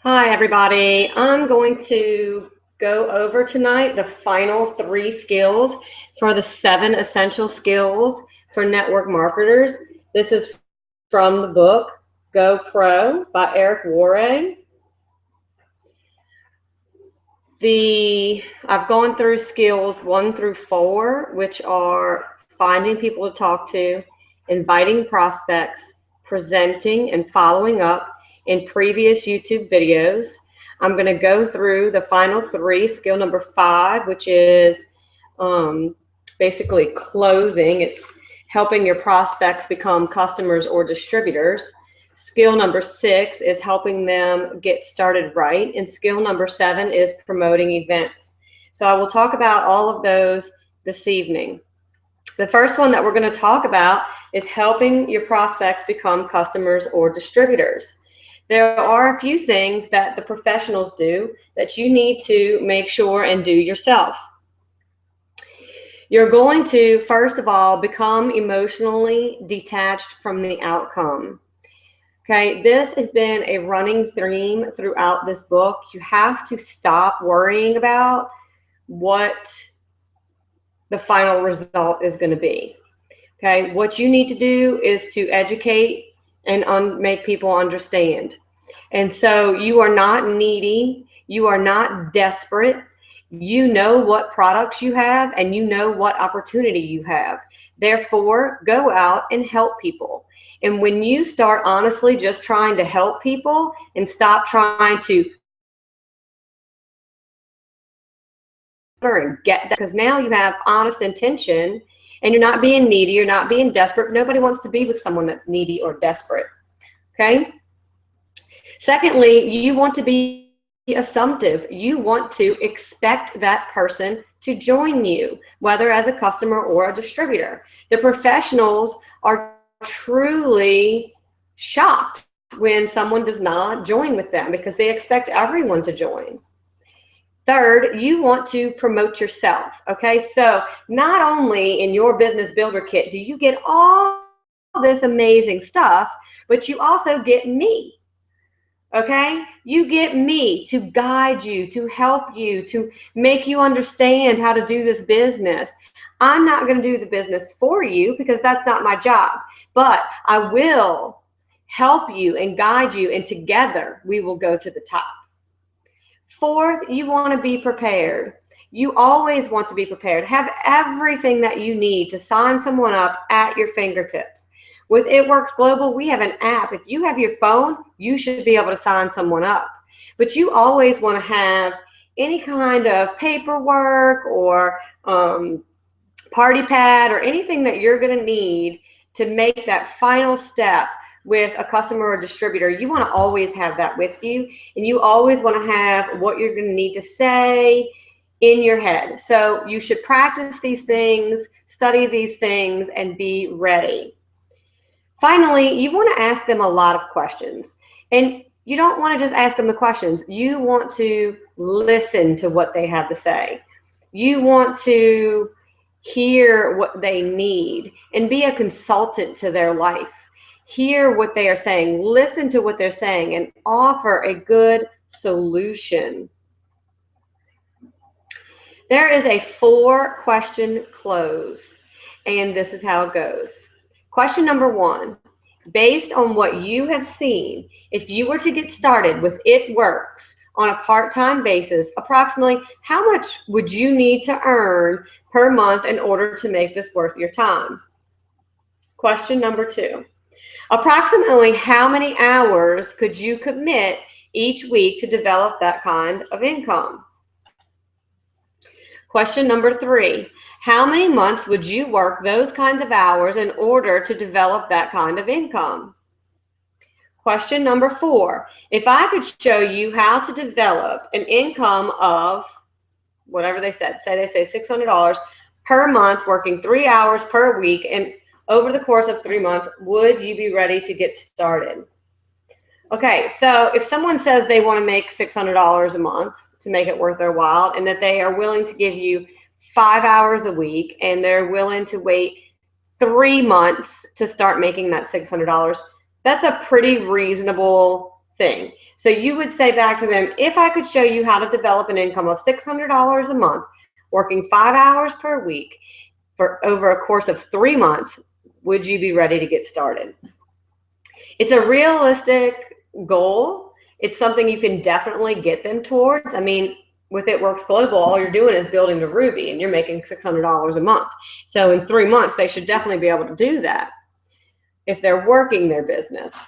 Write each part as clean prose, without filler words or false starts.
Hi, everybody. I'm going to go over tonight the final 3 skills for the 7 essential skills for network marketers. This is from the book Go Pro by Eric Worre. I've gone through skills 1 through 4, which are finding people to talk to, inviting prospects, presenting and following up in previous YouTube videos. I'm going to go through the final 3, skill number 5, which is basically closing. It's helping your prospects become customers or distributors. Skill number 6 is helping them get started right. And skill number 7 is promoting events. So I will talk about all of those this evening. The first one that we're going to talk about is helping your prospects become customers or distributors. There are a few things that the professionals do that you need to make sure and do yourself. You're going to, first of all, become emotionally detached from the outcome. Okay, this has been a running theme throughout this book. You have to stop worrying about what the final result is going to be. Okay, what you need to do is to educate and make people understand. And so you are not needy. You are not desperate. You know what products you have and you know what opportunity you have. Therefore, go out and help people. And when you start honestly just trying to help people and stop trying to get that, because now you have honest intention and you're not being needy, you're not being desperate. Nobody wants to be with someone that's needy or desperate. Okay? Secondly, you want to be assumptive. You want to expect that person to join you, whether as a customer or a distributor. The professionals are truly shocked when someone does not join with them because they expect everyone to join. Third, you want to promote yourself. Okay, so not only in your business builder kit do you get all this amazing stuff, but you also get me. Okay, you get me to guide you, to help you, to make you understand how to do this business. I'm not going to do the business for you because that's not my job, but I will help you and guide you, and together we will go to the top. Fourth, you want to be prepared. You always want to be prepared. Have everything that you need to sign someone up at your fingertips. With It Works Global, we have an app. If you have your phone, you should be able to sign someone up. But you always want to have any kind of paperwork or party pad or anything that you're going to need to make that final step with a customer or distributor. You want to always have that with you, and you always want to have what you're going to need to say in your head. So you should practice these things, study these things, and be ready. Finally, you want to ask them a lot of questions, and you don't want to just ask them the questions. You want to listen to what they have to say. You want to hear what they need and be a consultant to their life. Hear what they are saying, listen to what they're saying, and offer a good solution. There is a 4-question close, and this is how it goes. Question number 1, based on what you have seen, if you were to get started with It Works on a part-time basis, approximately how much would you need to earn per month in order to make this worth your time? Question number 2, approximately how many hours could you commit each week to develop that kind of income? Question number 3, how many months would you work those kinds of hours in order to develop that kind of income? Question number 4, if I could show you how to develop an income of whatever they said, say they say $600 per month, working 3 hours per week, and over the course of 3 months, would you be ready to get started? Okay, so if someone says they want to make $600 a month to make it worth their while, and that they are willing to give you 5 hours a week, and they're willing to wait 3 months to start making that $600, that's a pretty reasonable thing. So you would say back to them, if I could show you how to develop an income of $600 a month, working 5 hours per week for over a course of 3 months, would you be ready to get started? It's a realistic goal. It's something you can definitely get them towards. I mean, with It Works Global, all you're doing is building to Ruby and you're making $600 a month. So in 3 months, they should definitely be able to do that if they're working their business.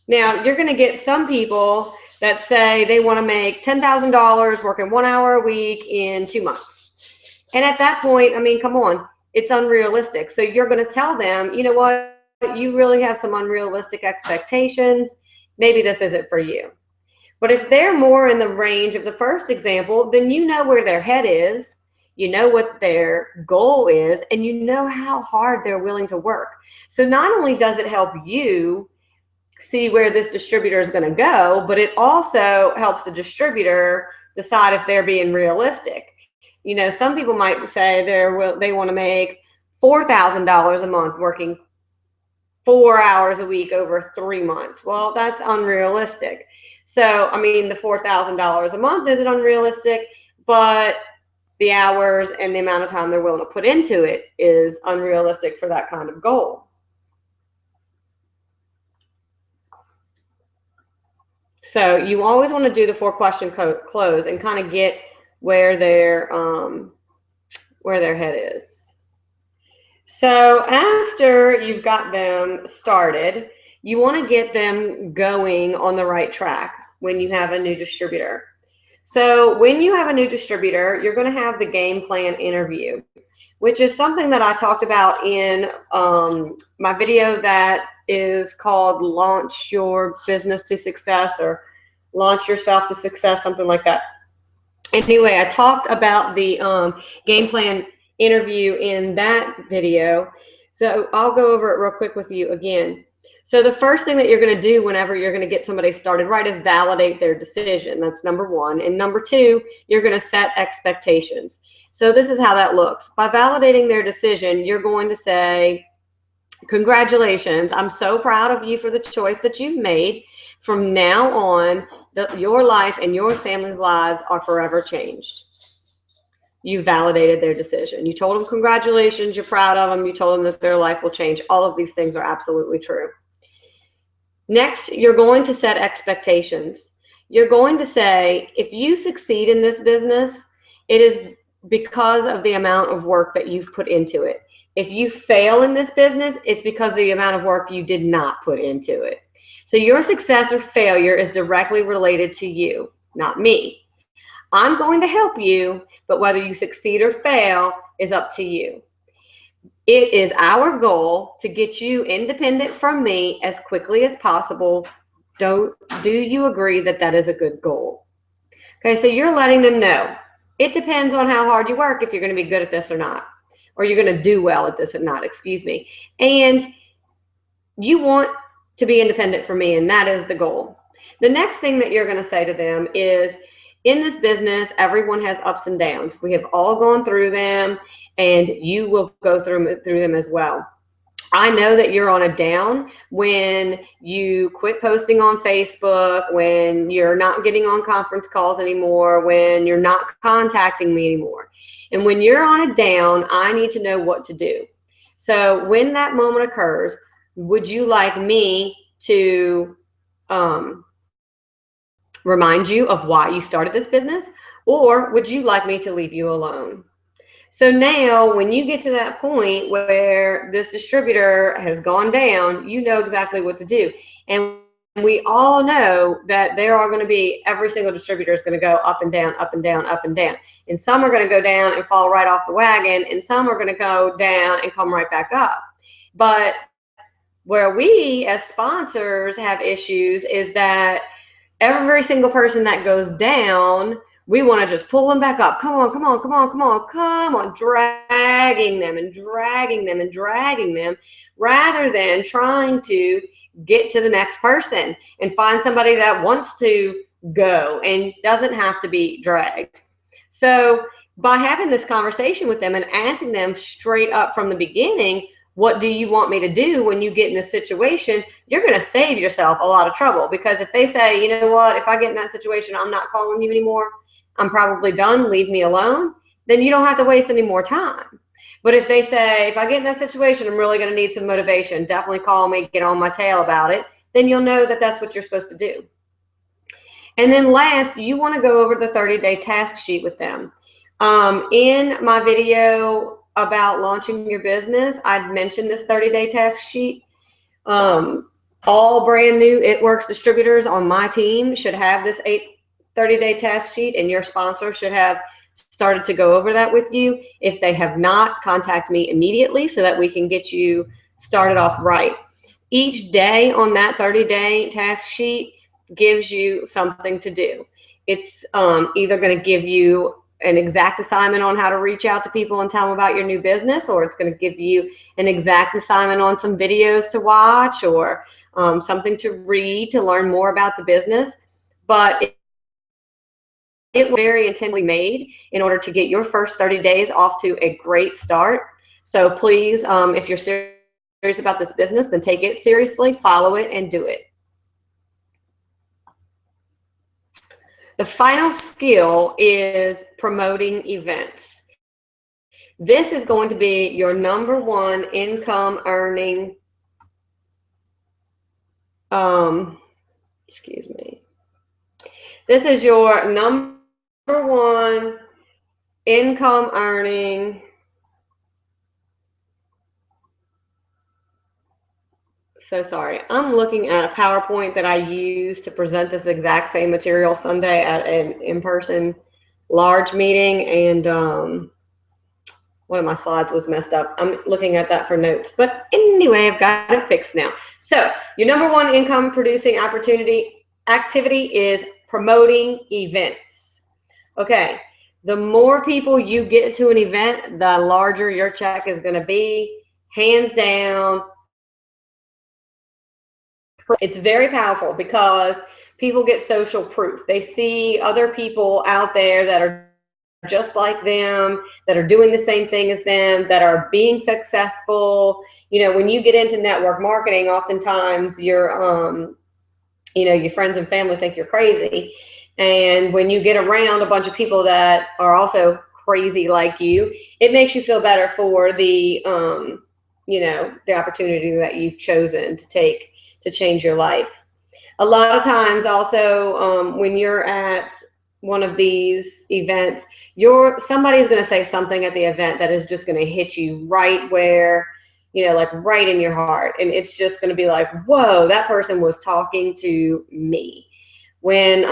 Now, you're going to get some people that say they want to make $10,000 working 1 hour a week in 2 months. And at that point, I mean, come on, it's unrealistic. So you're going to tell them, you know what, you really have some unrealistic expectations. Maybe this isn't for you. But if they're more in the range of the first example, then you know where their head is, you know what their goal is, and you know how hard they're willing to work. So not only does it help you see where this distributor is going to go, but it also helps the distributor decide if they're being realistic. You know, some people might say they want to make $4,000 a month working 4 hours a week over 3 months. Well, that's unrealistic. So, I mean, the $4,000 a month isn't unrealistic, but the hours and the amount of time they're willing to put into it is unrealistic for that kind of goal. So you always want to do the 4-question close and kind of get where their head is. So after you've got them started, you want to get them going on the right track when you have a new distributor. So when you have a new distributor, you're going to have the game plan interview, which is something that I talked about in my video that is called Launch Your Business to Success or Launch Yourself to Success, something like that. Anyway, I talked about the game plan interview in that video. So I'll go over it real quick with you again. So the first thing that you're going to do whenever you're going to get somebody started right is validate their decision. That's number 1. And number 2, you're going to set expectations. So this is how that looks. By validating their decision, you're going to say, congratulations, I'm so proud of you for the choice that you've made. From now on, your life and your family's lives are forever changed. You validated their decision. You told them congratulations, you're proud of them, you told them that their life will change. All of these things are absolutely true. Next, you're going to set expectations. You're going to say, if you succeed in this business, it is because of the amount of work that you've put into it. If you fail in this business, it's because of the amount of work you did not put into it. So your success or failure is directly related to you, not me. I'm going to help you, but whether you succeed or fail is up to you. It is our goal to get you independent from me as quickly as possible. Do you agree that that is a good goal? Okay, so you're letting them know. It depends on how hard you work if you're going to be good at this or not, or you're going to do well at this or not, excuse me. And you want to be independent from me, and that is the goal. The next thing that you're going to say to them is, in this business, everyone has ups and downs. We have all gone through them, and you will go through them as well. I know that you're on a down when you quit posting on Facebook, when you're not getting on conference calls anymore, when you're not contacting me anymore. And when you're on a down, I need to know what to do. So when that moment occurs, would you like me to remind you of why you started this business, or would you like me to leave you alone? So now when you get to that point where this distributor has gone down, you know exactly what to do. And we all know that there are going to be, every single distributor is going to go up and down, up and down, up and down. And some are going to go down and fall right off the wagon, and some are going to go down and come right back up. But where we as sponsors have issues is that every single person that goes down, we want to just pull them back up. Come on, come on, come on, come on, come on, dragging them and dragging them and dragging them, rather than trying to get to the next person and find somebody that wants to go and doesn't have to be dragged. So by having this conversation with them and asking them straight up from the beginning, what do you want me to do when you get in this situation, you're going to save yourself a lot of trouble. Because if they say, you know what, if I get in that situation, I'm not calling you anymore, I'm probably done, leave me alone, then you don't have to waste any more time. But if they say, if I get in that situation, I'm really going to need some motivation, definitely call me, get on my tail about it, then you'll know that that's what you're supposed to do. And then last, you want to go over the 30-day task sheet with them. In my video about launching your business, I'd mentioned this 30-day task sheet. All brand new It Works distributors on my team should have this 30-day task sheet, and your sponsor should have started to go over that with you. If they have not, contact me immediately so that we can get you started off right. Each day on that 30-day task sheet gives you something to do. It's either going to give you an exact assignment on how to reach out to people and tell them about your new business, or it's going to give you an exact assignment on some videos to watch, or something to read to learn more about the business. But it was very intentionally made in order to get your first 30 days off to a great start. So please, if you're serious about this business, then take it seriously, follow it, and do it. The final skill is promoting events. This is going to be your number one income earning, excuse me. This is your number one income earning So sorry. I'm looking at a PowerPoint that I used to present this exact same material Sunday at an in-person large meeting, and one of my slides was messed up. I'm looking at that for notes. But anyway, I've got it fixed now. So your number one income producing activity is promoting events. Okay. The more people you get to an event, the larger your check is going to be. Hands down. It's very powerful because people get social proof. They see other people out there that are just like them, that are doing the same thing as them, that are being successful. You know, when you get into network marketing, oftentimes your friends and family think you're crazy. And when you get around a bunch of people that are also crazy like you, it makes you feel better for the opportunity that you've chosen to take to change your life. A lot of times also when you're at one of these events, somebody's going to say something at the event that is just going to hit you right where, like right in your heart. And it's just going to be like, whoa, that person was talking to me. When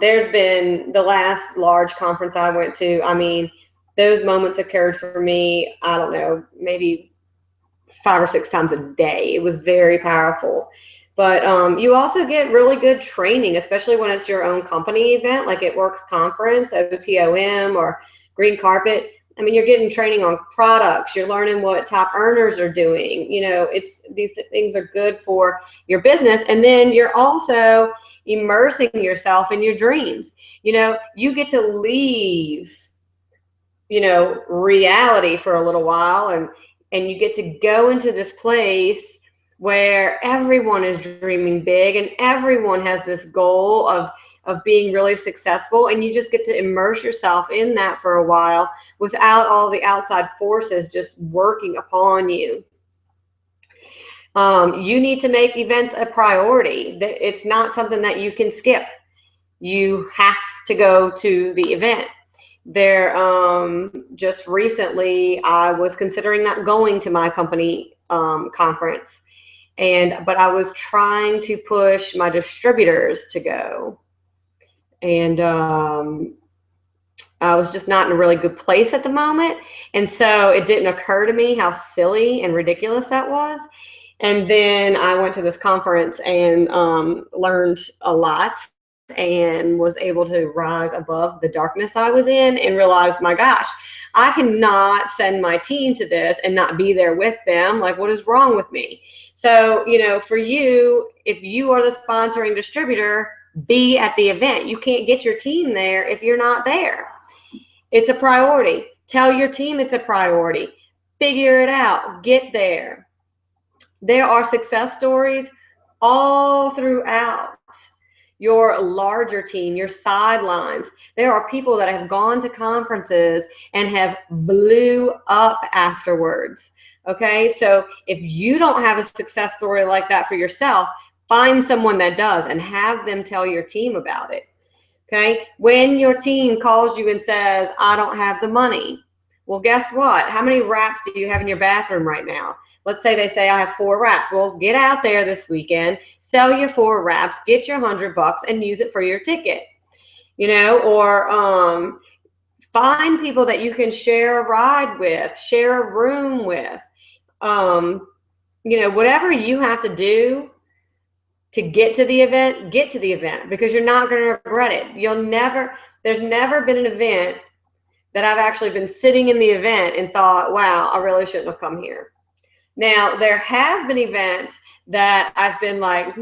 there's been the last large conference I went to, I mean, those moments occurred for me, I don't know, maybe 5 or 6 times a day. It was very powerful. But you also get really good training, especially when it's your own company event, like It Works Conference, OTOM, or Green Carpet. I mean, you're getting training on products. You're learning what top earners are doing. These things are good for your business. And then you're also immersing yourself in your dreams. You get to leave, reality for a little while, and you get to go into this place where everyone is dreaming big and everyone has this goal of being really successful, and you just get to immerse yourself in that for a while without all the outside forces just working upon you. You need to make events a priority. It's not something that you can skip. You have to go to the event. Just recently, I was considering not going to my company conference. But I was trying to push my distributors to go. And I was just not in a really good place at the moment. And so it didn't occur to me how silly and ridiculous that was. And then I went to this conference and learned a lot and was able to rise above the darkness I was in and realized, my gosh, I cannot send my team to this and not be there with them. Like, what is wrong with me? So, for you, if you are the sponsoring distributor, be at the event. You can't get your team there if you're not there. It's a priority. Tell your team it's a priority. Figure it out. Get there. There are success stories all throughout your larger team, your sidelines. There are people that have gone to conferences and have blew up afterwards. Okay, so if you don't have a success story like that for yourself, find someone that does and have them tell your team about it. Okay, when your team calls you and says, I don't have the money, well, guess what? How many wraps do you have in your bathroom right now? Let's say they say I have 4 wraps. Well, get out there this weekend, sell your 4 wraps, get your $100 and use it for your ticket. You know, or find people that you can share a ride with, share a room with. You know, whatever you have to do to get to the event, because you're not going to regret it. There's never been an event that I've actually been sitting in the event and thought, wow, I really shouldn't have come here. Now, there have been events that I've been like,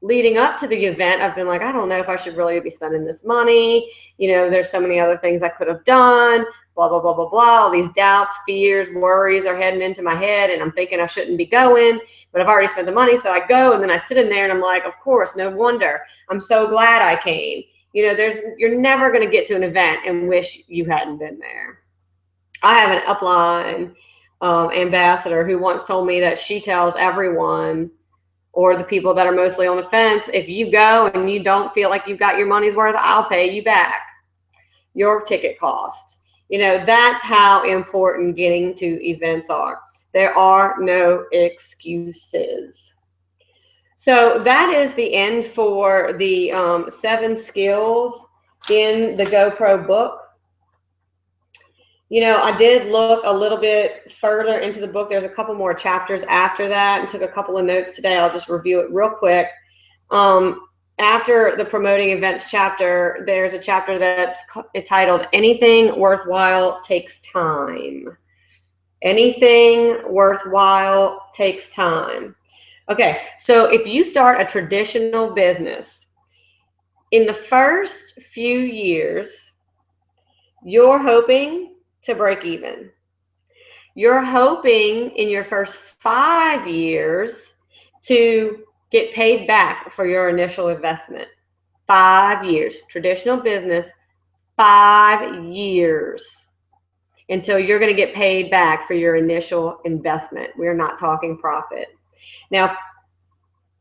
leading up to the event, I've been like, I don't know if I should really be spending this money. You know, there's so many other things I could have done, blah, blah, blah, blah, blah. All these doubts, fears, worries are heading into my head, and I'm thinking I shouldn't be going, but I've already spent the money, so I go, and then I sit in there, and I'm like, of course, no wonder. I'm so glad I came. You know, you're never going to get to an event and wish you hadn't been there. I have an upline ambassador who once told me that she tells everyone, or the people that are mostly on the fence, if you go and you don't feel like you've got your money's worth, I'll pay you back your ticket cost. You know, that's how important getting to events are. There are no excuses. So that is the end for the 7 skills in the GoPro book. You know, I did look a little bit further into the book. There's a couple more chapters after that, and took a couple of notes today. I'll just review it real quick. After the promoting events chapter, there's a chapter that's titled Anything Worthwhile Takes Time. Anything worthwhile takes time. Okay, so if you start a traditional business, in the first few years, you're hoping to break even. You're hoping in your first 5 years to get paid back for your initial investment. 5 years, traditional business, 5 years until you're going to get paid back for your initial investment. We're not talking profit. Now,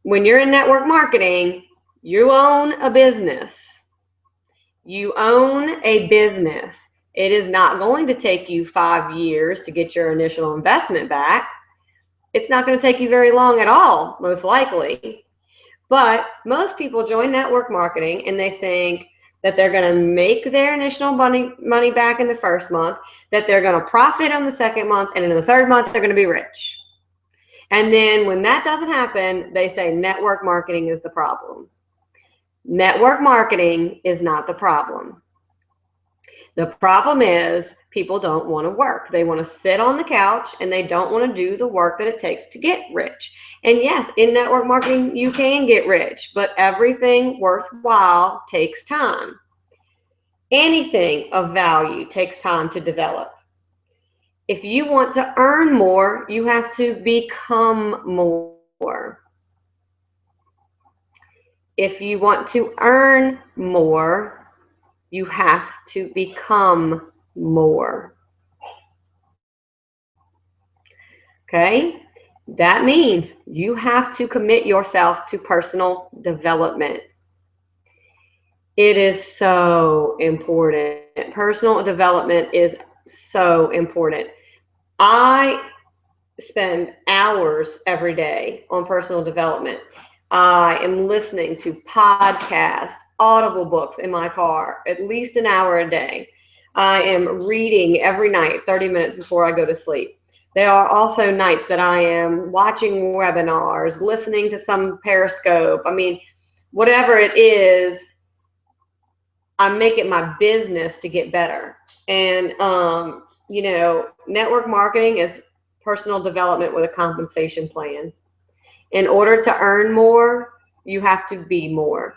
when you're in network marketing, you own a business. You own a business. It is not going to take you 5 years to get your initial investment back. It's not going to take you very long at all, most likely. But most people join network marketing and they think that they're going to make their initial money back in the first month, that they're going to profit on the second month, and in the third month, they're going to be rich. And then when that doesn't happen, they say network marketing is the problem. Network marketing is not the problem. The problem is people don't want to work. They want to sit on the couch and they don't want to do the work that it takes to get rich. And yes, in network marketing, you can get rich, but everything worthwhile takes time. Anything of value takes time to develop. If you want to earn more, you have to become more. If you want to earn more, you have to become more. Okay? That means you have to commit yourself to personal development. It is so important. Personal development is so important. I spend hours every day on personal development. I am listening to podcasts, Audible books in my car, at least an hour a day. I am reading every night, 30 minutes before I go to sleep. There are also nights that I am watching webinars, listening to some Periscope. I mean, whatever it is, I make it my business to get better. And, you know, network marketing is personal development with a compensation plan. In order to earn more, you have to be more.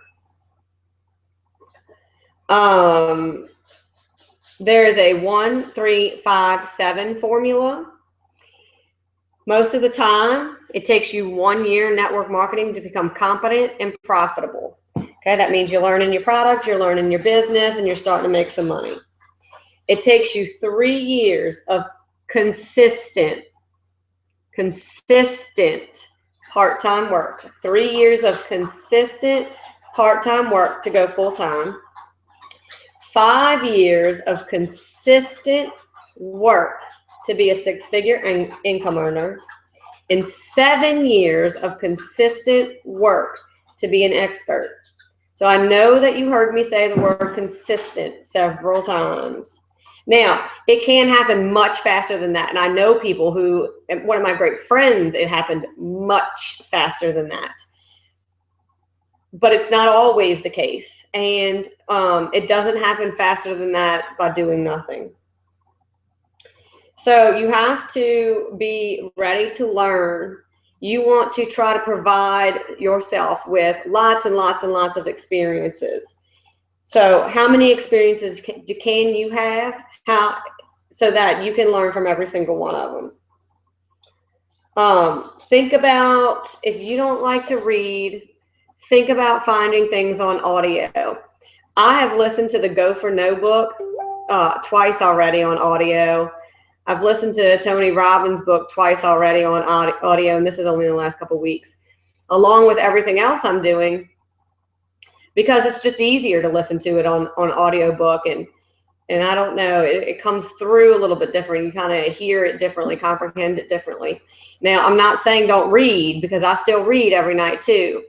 There is a 1-3-5-7 formula. Most of the time, it takes you 1 year in network marketing to become competent and profitable. Okay, that means you're learning your product, you're learning your business, and you're starting to make some money. It takes you 3 years of consistent part-time work. 3 years of consistent part-time work to go full-time. 5 years of consistent work to be a six-figure income earner. And 7 years of consistent work to be an expert. So I know that you heard me say the word consistent several times. Now, it can happen much faster than that. And I know people who, one of my great friends, it happened much faster than that. But it's not always the case. And it doesn't happen faster than that by doing nothing. So you have to be ready to learn. You want to try to provide yourself with lots and lots and lots of experiences. So how many experiences can you have? So that you can learn from every single one of them. Think about, if you don't like to read, think about finding things on audio. I have listened to the Go for No book twice already on audio. I've listened to Tony Robbins' book twice already on audio, and this is only in the last couple of weeks, along with everything else I'm doing, because it's just easier to listen to it on audiobook. And I don't know, it comes through a little bit different. You kind of hear it differently, comprehend it differently. Now, I'm not saying don't read, because I still read every night too.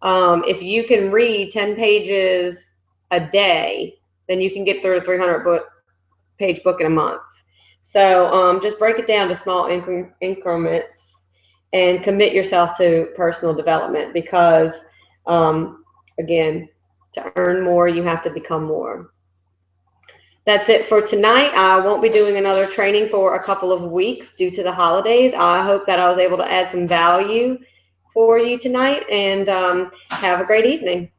If you can read 10 pages a day, then you can get through a 300-page book in a month. So just break it down to small increments and commit yourself to personal development, because, again, to earn more, you have to become more. That's it for tonight. I won't be doing another training for a couple of weeks due to the holidays. I hope that I was able to add some value for you tonight, and have a great evening.